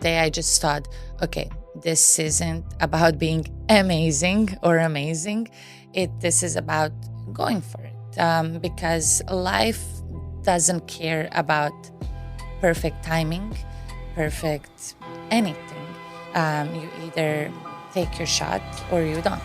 day I just thought, okay, this isn't about being amazing or amazing. This is about going for it because life doesn't care about perfect timing, perfect anything. You either take your shot or you don't.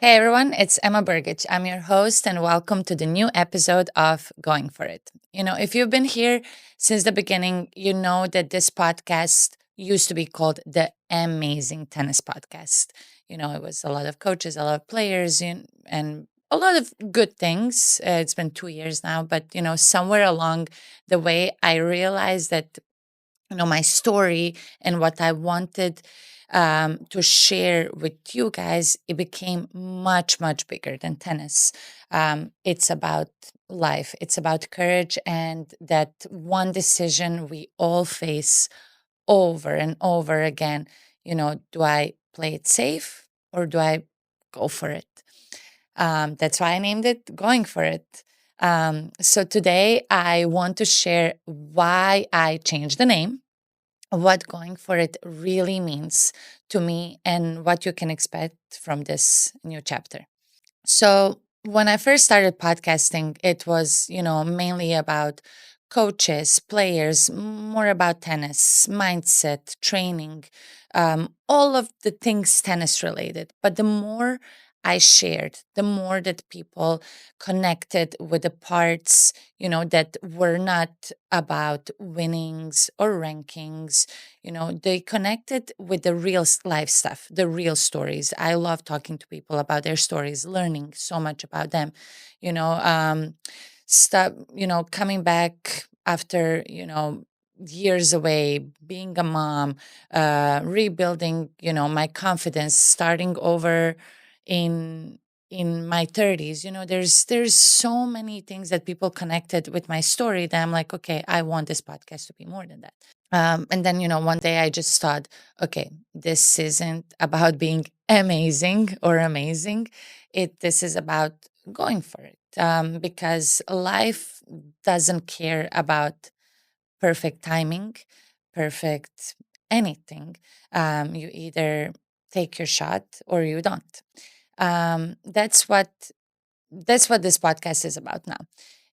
Hey everyone, it's Emma Burgic. I'm your host, and welcome to the new episode of Going For It. If you've been here since the beginning, you know that this podcast used to be called the Amazing Tennis Podcast. It was a lot of coaches, a lot of players, and a lot of good things. It's been 2 years now, but somewhere along the way, I realized that my story and what I wanted to share with you guys, it became much, much bigger than tennis. It's about life, it's about courage, and that one decision we all face over and over again. Do I play it safe or do I go for it? That's why I named it Going For It. So today I want to share why I changed the name, what going for it really means to me, and what you can expect from this new chapter. So, when I first started podcasting, it was, mainly about coaches, players, more about tennis, mindset, training, all of the things tennis related. But the more I shared, the more that people connected with the parts, that were not about winnings or rankings. They connected with the real life stuff, the real stories. I love talking to people about their stories, learning so much about them. You know, um, Stuff. Coming back after years away, being a mom, rebuilding. My confidence, starting over in my 30s. There's so many things that people connected with my story that I'm like, okay, I want this podcast to be more than that. And then, one day I just thought, okay, this isn't about being amazing or amazing. This is about going for it because life doesn't care about perfect timing, perfect anything. You either take your shot or you don't. That's what this podcast is about now.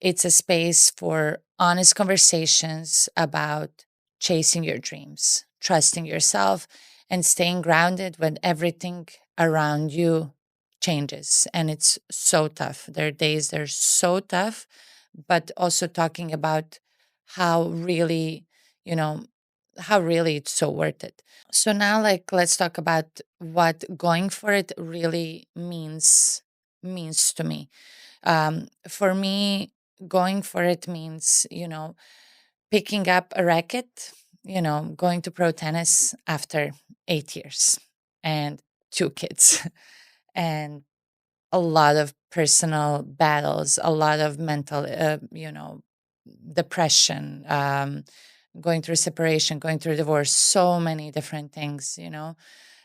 It's a space for honest conversations about chasing your dreams, trusting yourself, and staying grounded when everything around you changes. And it's so tough. There are days they're so tough, but also talking about how really, you know, how really it's so worth it. So now, like, let's talk about what going for it really means to me. For me, going for it means, picking up a racket, going to pro tennis after 8 years and two kids and a lot of personal battles, a lot of mental, depression, going through separation, going through divorce, so many different things,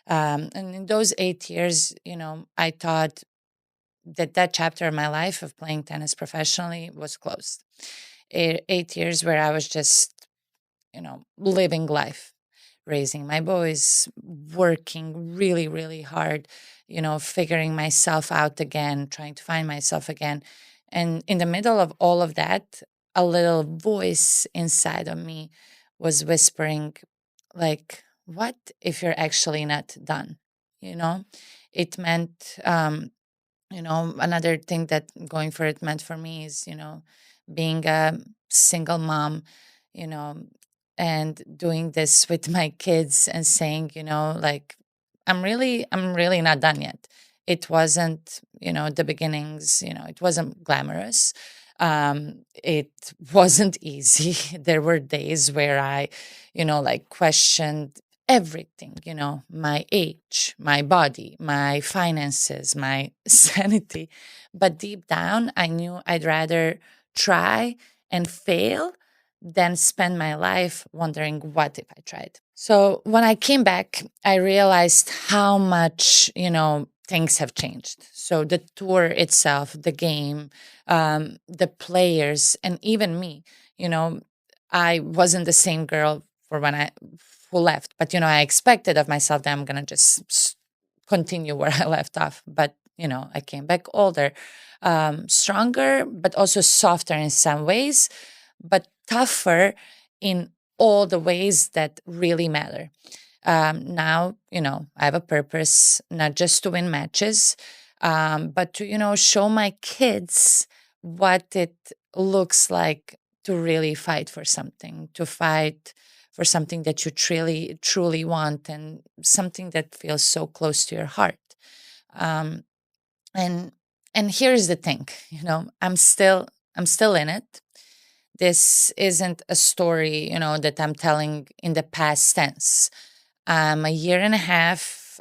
and in those 8 years, I thought that chapter of my life of playing tennis professionally was closed. 8 years where I was just, living life, raising my boys, working really, really hard, figuring myself out again, trying to find myself again. And in the middle of all of that, a little voice inside of me was whispering, like, what if you're actually not done? You know, it meant, another thing that going for it meant for me is, being a single mom, you know, and doing this with my kids and saying, like, I'm really not done yet. It wasn't, the beginnings, it wasn't glamorous. It wasn't easy. There were days where I, like questioned everything, my age, my body, my finances, my sanity. But deep down, I knew I'd rather try and fail than spend my life wondering what if I tried. So when I came back, I realized how much, things have changed. So the tour itself, the game, the players, and even me, you know, I wasn't the same girl for when I who left. But I expected of myself that I'm gonna just continue where I left off. But I came back older, stronger, but also softer in some ways, but tougher in all the ways that really matter. Now, I have a purpose, not just to win matches, but to, show my kids what it looks like to really fight for something, to fight for something that you truly want and something that feels so close to your heart. Um, and and here's the thing, I'm still in it. This isn't a story, that I'm telling in the past tense. I'm a year and a half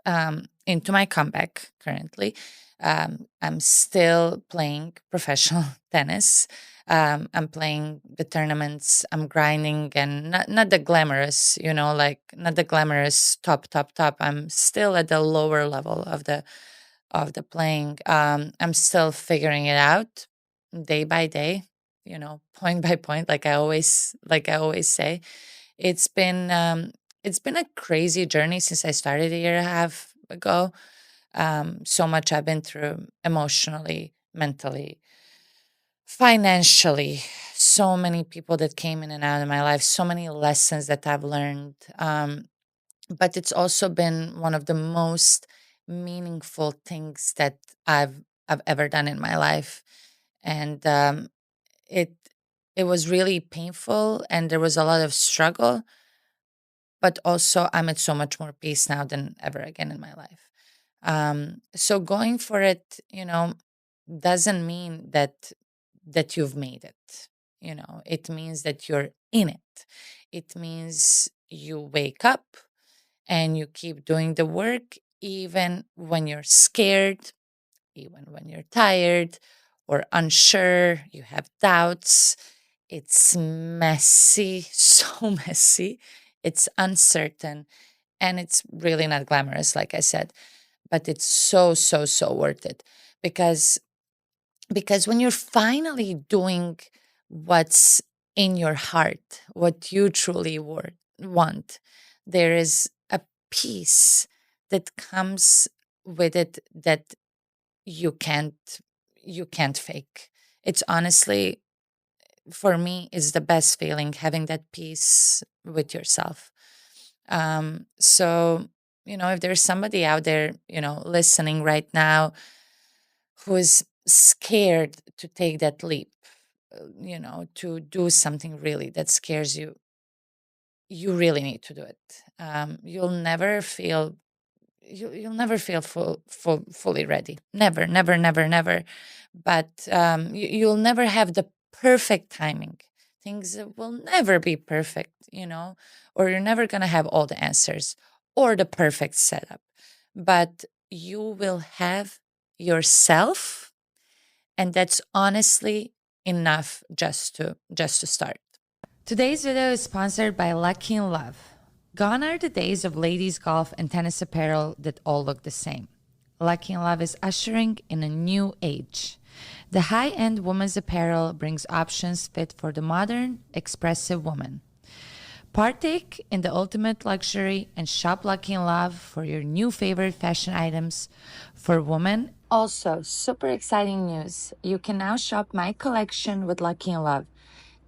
into my comeback currently. I'm still playing professional tennis. I'm playing the tournaments. I'm grinding, and not the glamorous, like not the glamorous top. I'm still at the lower level of the playing. I'm still figuring it out day by day, point by point, like I always say. It's been a crazy journey since I started a year and a half ago. So much I've been through emotionally, mentally, financially. So many people that came in and out of my life, so many lessons that I've learned. But it's also been one of the most meaningful things that I've ever done in my life. And it it was really painful, and there was a lot of struggle, but also I'm at so much more peace now than ever again in my life. So going for it, doesn't mean that you've made it. It means that you're in it. It means you wake up and you keep doing the work even when you're scared, even when you're tired or unsure, you have doubts. It's messy, so messy. It's uncertain, and it's really not glamorous, like I said, but it's so, so, so worth it because when you're finally doing what's in your heart, what you truly want, there is a peace that comes with it that you can't you can't fake. It's honestly, for me, is the best feeling, having that peace with yourself. So, if there's somebody out there, listening right now who is scared to take that leap, to do something really that scares you, you really need to do it. You'll never feel fully ready. Never, never, never, never. But you'll never have the perfect timing. Things will never be perfect, or you're never going to have all the answers or the perfect setup. But you will have yourself, and that's honestly enough just to start. Today's video is sponsored by Lucky in Love. Gone are the days of ladies' golf and tennis apparel that all look the same. Lucky in Love is ushering in a new age. The high-end women's apparel brings options fit for the modern, expressive woman. Partake in the ultimate luxury and shop Lucky in Love for your new favorite fashion items for women. Also, super exciting news. You can now shop my collection with Lucky in Love.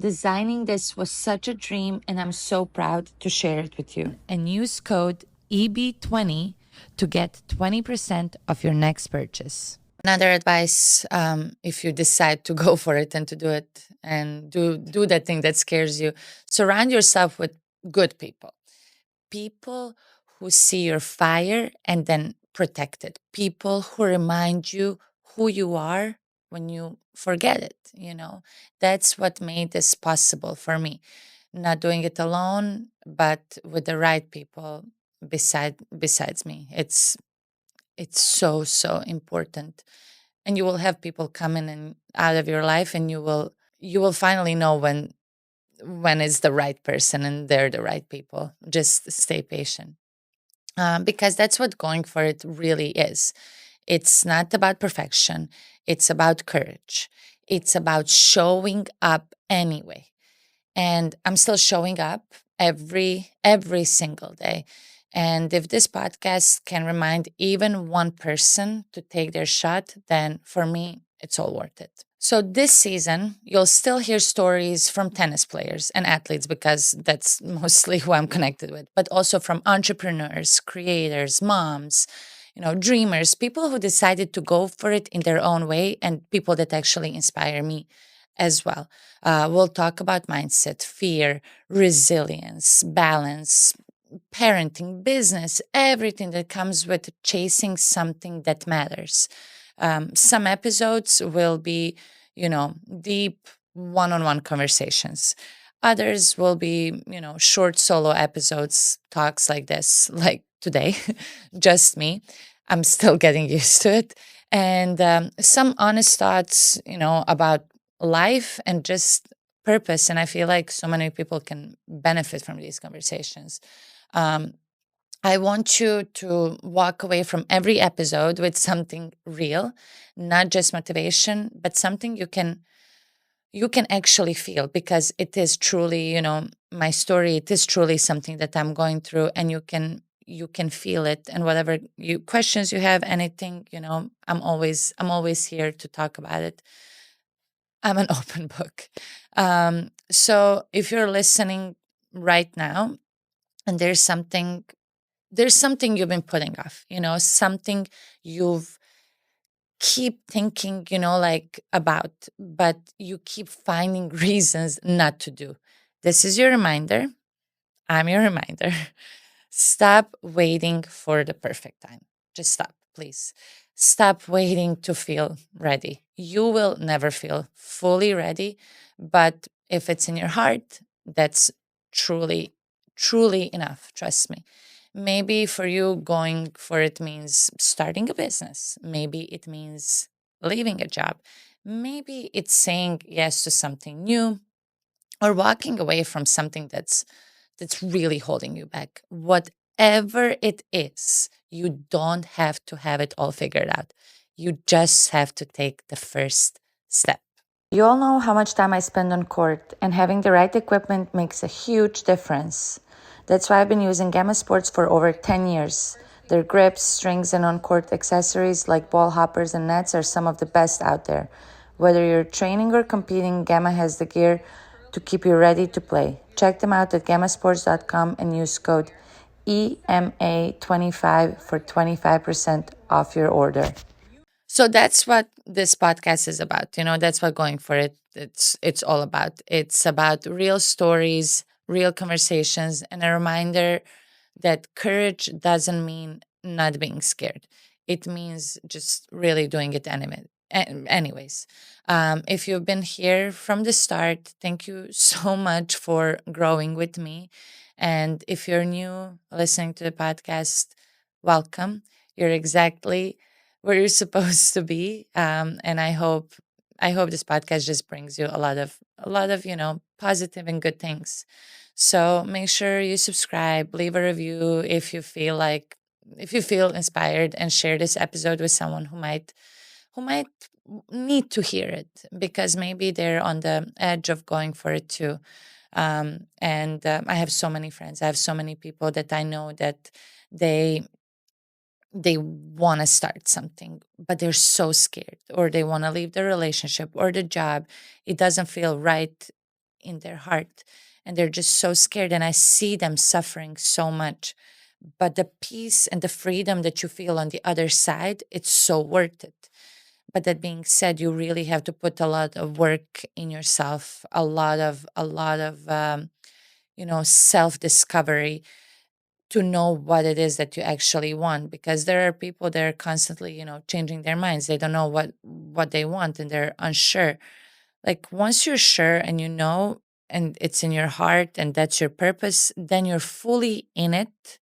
Designing this was such a dream, and I'm so proud to share it with you. And use code EB20 to get 20% of your next purchase. Another advice, if you decide to go for it and to do it and do that thing that scares you, surround yourself with good people. People who see your fire and then protect it. People who remind you who you are when you forget it. That's what made this possible for me. Not doing it alone, but with the right people besides me. It's so, so important. And you will have people come in and out of your life, and you will finally know when it's the right person and they're the right people. Just stay patient. Because that's what going for it really is. It's not about perfection, it's about courage. It's about showing up anyway. And I'm still showing up, every single day. And if this podcast can remind even one person to take their shot, then for me, it's all worth it. So this season, you'll still hear stories from tennis players and athletes because that's mostly who I'm connected with, but also from entrepreneurs, creators, moms, dreamers, people who decided to go for it in their own way, and people that actually inspire me as well. We'll talk about mindset, fear, resilience, balance, parenting, business, everything that comes with chasing something that matters. Some episodes will be, deep one on one conversations. Others will be, short solo episodes, talks like this, like today, just me. I'm still getting used to it. And some honest thoughts, about life and just purpose. And I feel like so many people can benefit from these conversations. Um, I want you to walk away from every episode with something real, not just motivation, but something you can actually feel, because it is truly, my story. It is truly something that I'm going through, and you can feel it. And whatever you questions you have, anything, I'm always here to talk about it. I'm an open book. So if you're listening right now and there's something you've been putting off, something you've keep thinking, like about, but you keep finding reasons not to do. This is your reminder. I'm your reminder. Stop waiting for the perfect time. Just stop, please. Stop waiting to feel ready. You will never feel fully ready, but if it's in your heart, that's truly, truly enough. Trust me. Maybe for you, going for it means starting a business. Maybe it means leaving a job. Maybe it's saying yes to something new, or walking away from something that's really holding you back. Whatever it is, you don't have to have it all figured out. You just have to take the first step. You all know how much time I spend on court, and having the right equipment makes a huge difference. That's why I've been using Gamma Sports for over 10 years. Their grips, strings, and on court accessories like ball hoppers and nets are some of the best out there. Whether you're training or competing, Gamma has the gear to keep you ready to play. Check them out at gammasports.com and use code EMA25 for 25% off your order. So that's what this podcast is about. That's what going for it. It's all about. It's about real stories, real conversations, and a reminder that courage doesn't mean not being scared. It means just really doing it anyways. If you've been here from the start, thank you so much for growing with me. And if you're new listening to the podcast, welcome. You're exactly where you're supposed to be. And I hope this podcast just brings you a lot of positive and good things. So make sure you subscribe, leave a review if you feel inspired, and share this episode with someone who might need to hear it, because maybe they're on the edge of going for it too. And I have so many friends. I have so many people that I know that they they want to start something, but they're so scared, or they want to leave the relationship or the job. It doesn't feel right in their heart, and they're just so scared. And I see them suffering so much. But the peace and the freedom that you feel on the other side, it's so worth it. But that being said, you really have to put a lot of work in yourself, a lot of self discovery, to know what it is that you actually want, because there are people that are constantly changing their minds. They don't know what they want, and they're unsure. Like, once you're sure and and it's in your heart and that's your purpose, then you're fully in it.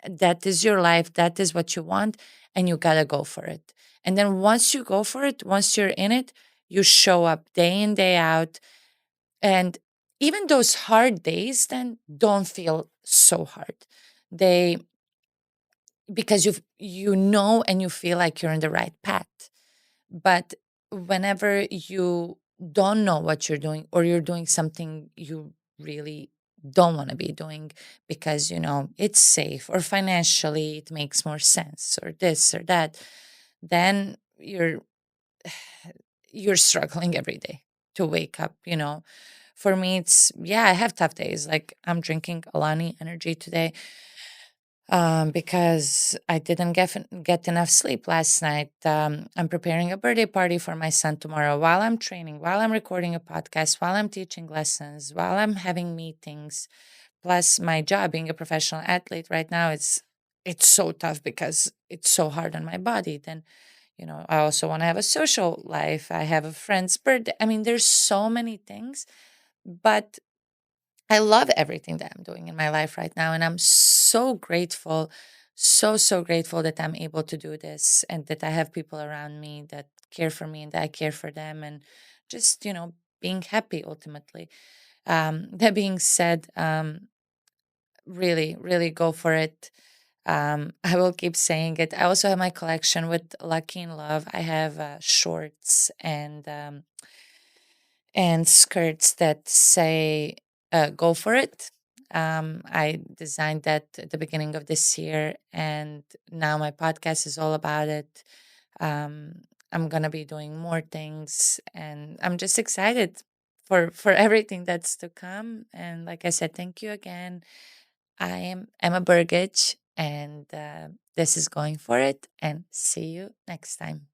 That is your life, that is what you want, and you got to go for it. And then once you go for it, once you're in it, you show up day in, day out. And even those hard days then don't feel so hard. They Because and you feel like you're in the right path. But whenever you don't know what you're doing, or you're doing something you really don't want to be doing because, it's safe or financially it makes more sense or this or that, then you're struggling every day to wake up. For me, it's, yeah, I have tough days. Like, I'm drinking Alani Energy today, because I didn't get enough sleep last night. I'm preparing a birthday party for my son tomorrow while I'm training, while I'm recording a podcast, while I'm teaching lessons, while I'm having meetings. Plus, my job being a professional athlete right now, it's so tough because it's so hard on my body. Then, I also want to have a social life. I have a friend's birthday. I mean, there's so many things, but I love everything that I'm doing in my life right now. And I'm so grateful, so grateful that I'm able to do this and that I have people around me that care for me and that I care for them, and just, being happy ultimately. That being said, really, really go for it. I will keep saying it. I also have my collection with Lucky in Love. I have shorts and skirts that say "Go for it." I designed that at the beginning of this year, and now my podcast is all about it. I'm gonna be doing more things, and I'm just excited for everything that's to come. And like I said, thank you again. I am Emma Burgic, and this is Going for It. And see you next time.